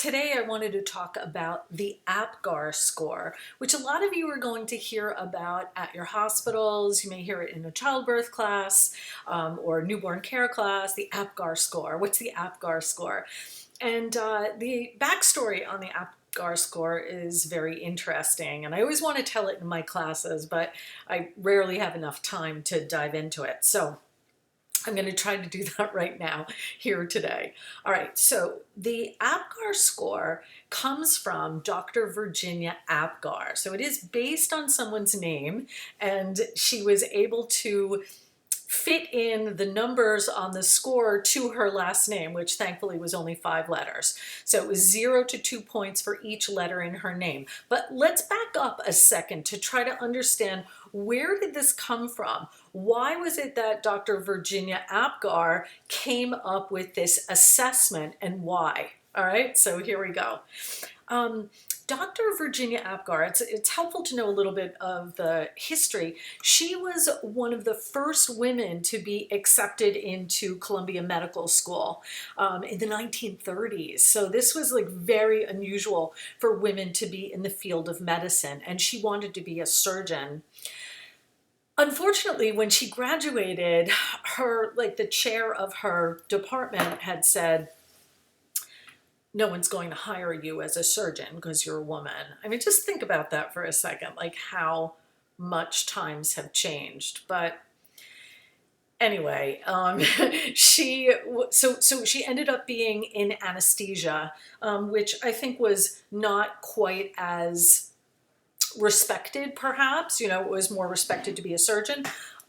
Today I wanted to talk about the Apgar score, which a lot of you are going to hear about at your hospitals. You may hear it in a childbirth class or newborn care class, the Apgar score. What's the Apgar score? And the backstory on the Apgar score is very interesting. And I always want to tell it in my classes, but I rarely have enough time to dive into it. So I'm going to try to do that right now here today. All right, so the Apgar score comes from Dr. Virginia Apgar. So it is based on someone's name, and she was able to fit in the numbers on the score to her last name, which thankfully was only 5 letters. So it was 0 to 2 points for each letter in her name. But let's back up a second to try to understand, where did this come from? Why was it that Dr. Virginia Apgar came up with this assessment, and why? All right, so here we go. Dr. Virginia Apgar, it's helpful to know a little bit of the history. She was one of the first women to be accepted into Columbia Medical School in the 1930s. So this was like very unusual for women to be in the field of medicine, and she wanted to be a surgeon. Unfortunately, when she graduated, the chair of her department had said, no one's going to hire you as a surgeon because you're a woman. I mean, just think about that for a second, like how much times have changed. But anyway, she ended up being in anesthesia, which I think was not quite as respected, perhaps. You know, it was more respected to be a surgeon.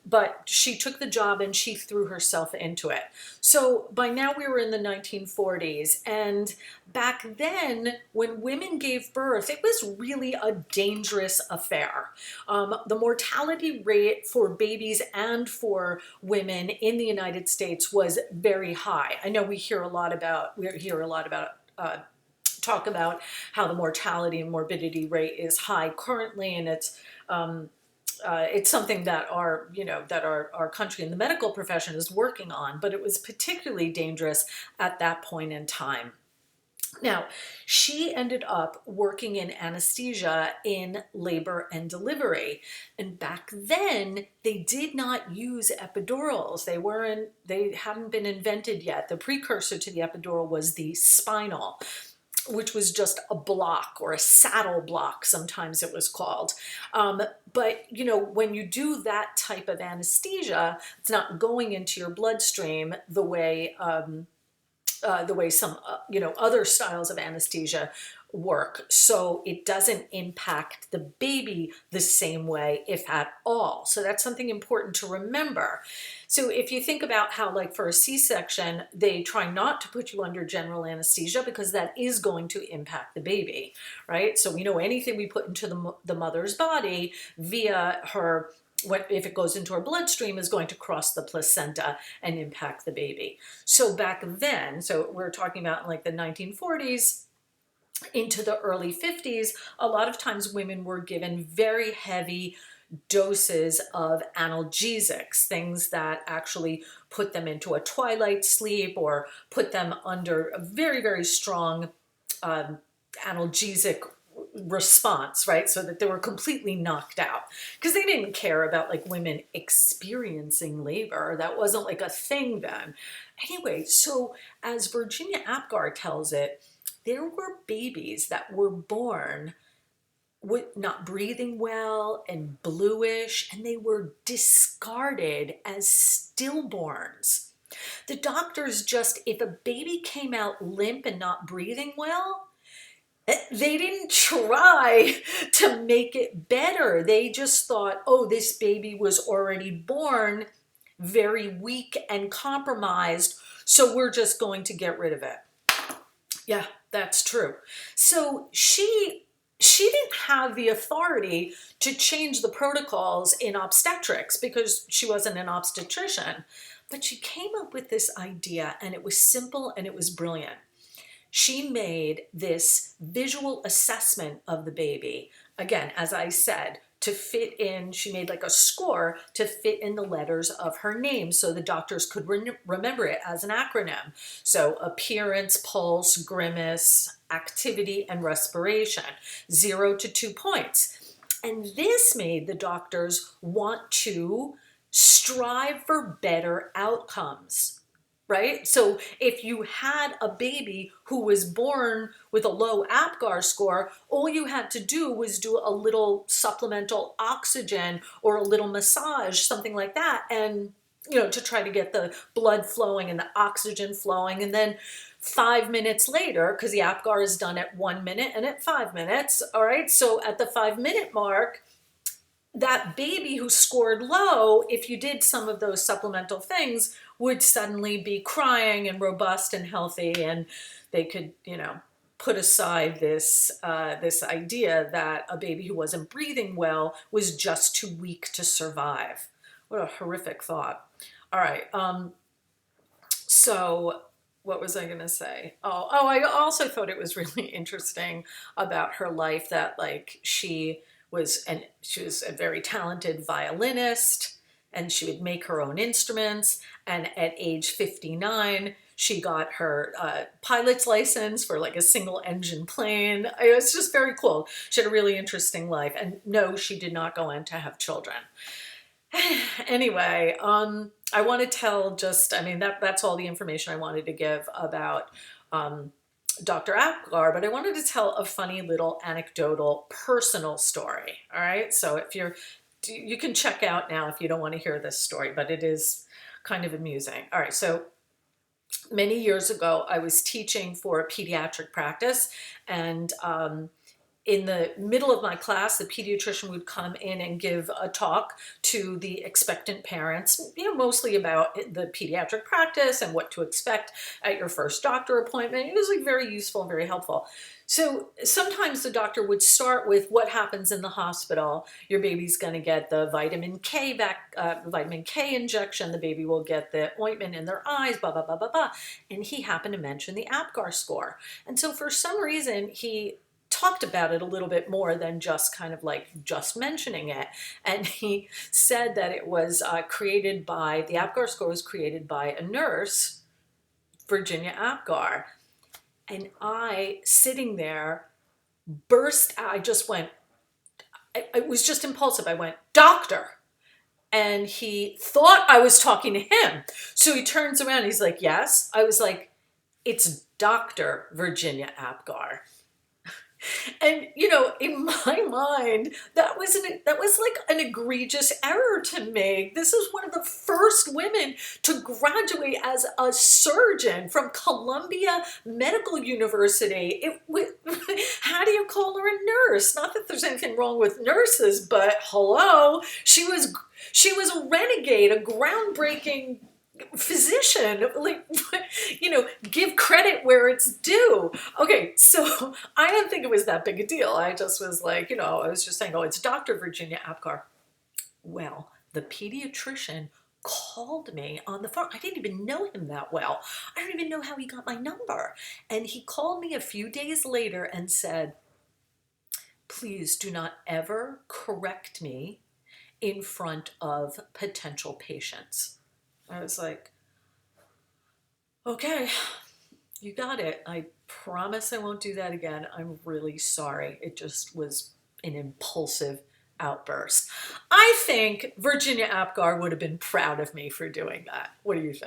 But she took the job and she threw herself into it. So by now we were in the 1940s, and back then when women gave birth, it was really a dangerous affair. The mortality rate for babies and for women in the United States was very high. I know we hear a lot about talk about how the mortality and morbidity rate is high currently, and it's something that our country and the medical profession is working on, but it was particularly dangerous at that point in time. Now, she ended up working in anesthesia in labor and delivery. And back then, they did not use epidurals. They hadn't been invented yet. The precursor to the epidural was the spinal, which was just a block, or a saddle block, sometimes it was called. But when you do that type of anesthesia, it's not going into your bloodstream the way some other styles of anesthesia work. So it doesn't impact the baby the same way, if at all. So that's something important to remember. So if you think about how, like for a C-section, they try not to put you under general anesthesia because that is going to impact the baby, right? So we know anything we put into the mother's body via her, if it goes into her bloodstream, is going to cross the placenta and impact the baby. So back then, so we're talking about like the 1940s, into the early 50s, a lot of times women were given very heavy doses of analgesics, things that actually put them into a twilight sleep or put them under a very, very strong analgesic response, right? So that they were completely knocked out, because they didn't care about like women experiencing labor. That wasn't like a thing then. Anyway, so as Virginia Apgar tells it, there were babies that were born with not breathing well and bluish, and they were discarded as stillborns. The doctors just, if a baby came out limp and not breathing well, they didn't try to make it better. They just thought, oh, this baby was already born very weak and compromised, so we're just going to get rid of it. Yeah, that's true. So she didn't have the authority to change the protocols in obstetrics because she wasn't an obstetrician. But she came up with this idea, and it was simple and it was brilliant. She made this visual assessment of the baby. Again, as I said, to fit in, she made like a score to fit in the letters of her name so the doctors could remember it as an acronym. So appearance, pulse, grimace, activity and respiration, 0 to 2 points. And this made the doctors want to strive for better outcomes, right? So if you had a baby who was born with a low Apgar score, all you had to do was do a little supplemental oxygen or a little massage, something like that, and to try to get the blood flowing and the oxygen flowing. And then 5 minutes later, because the Apgar is done at 1 minute and at 5 minutes, all right? So at the 5 minute mark, that baby who scored low, if you did some of those supplemental things, would suddenly be crying and robust and healthy, and they could, put aside this idea that a baby who wasn't breathing well was just too weak to survive. What a horrific thought. All right. So what was I going to say? I also thought it was really interesting about her life that she was a very talented violinist, and she would make her own instruments. And at age 59, she got her pilot's license for a single engine plane. It was just very cool. She had a really interesting life. And no, she did not go on to have children. Anyway, I want to tell that's all the information I wanted to give about Dr. Apgar, but I wanted to tell a funny little anecdotal personal story. All right. So you can check out now if you don't want to hear this story, but it is kind of amusing. All right. So many years ago, I was teaching for a pediatric practice, and in the middle of my class, the pediatrician would come in and give a talk to the expectant parents, mostly about the pediatric practice and what to expect at your first doctor appointment. It was very useful and very helpful. So sometimes the doctor would start with what happens in the hospital. Your baby's going to get the vitamin K injection. The baby will get the ointment in their eyes, blah, blah, blah, blah, blah. And he happened to mention the Apgar score. And so for some reason, he talked about it a little bit more than just just mentioning it. And he said that it was the Apgar score was created by a nurse, Virginia Apgar. And I, sitting there, burst out. I just went, it was just impulsive. I went, "Doctor." And he thought I was talking to him. So he turns around, he's like, "Yes." I was like, "It's Dr. Virginia Apgar." And in my mind, that was an egregious error to make. This is one of the first women to graduate as a surgeon from Columbia Medical University. How do you call her a nurse? Not that there's anything wrong with nurses, but hello, she was a renegade, a groundbreaking physician. Give credit where it's due. Okay, so I didn't think it was that big a deal. I just was I was just saying, "Oh, it's Dr. Virginia Apgar." Well, the pediatrician called me on the phone. I didn't even know him that well. I don't even know how he got my number. And he called me a few days later and said, "Please do not ever correct me in front of potential patients." I was like, "Okay, you got it. I promise I won't do that again. I'm really sorry. It just was an impulsive outburst." I think Virginia Apgar would have been proud of me for doing that. What do you think?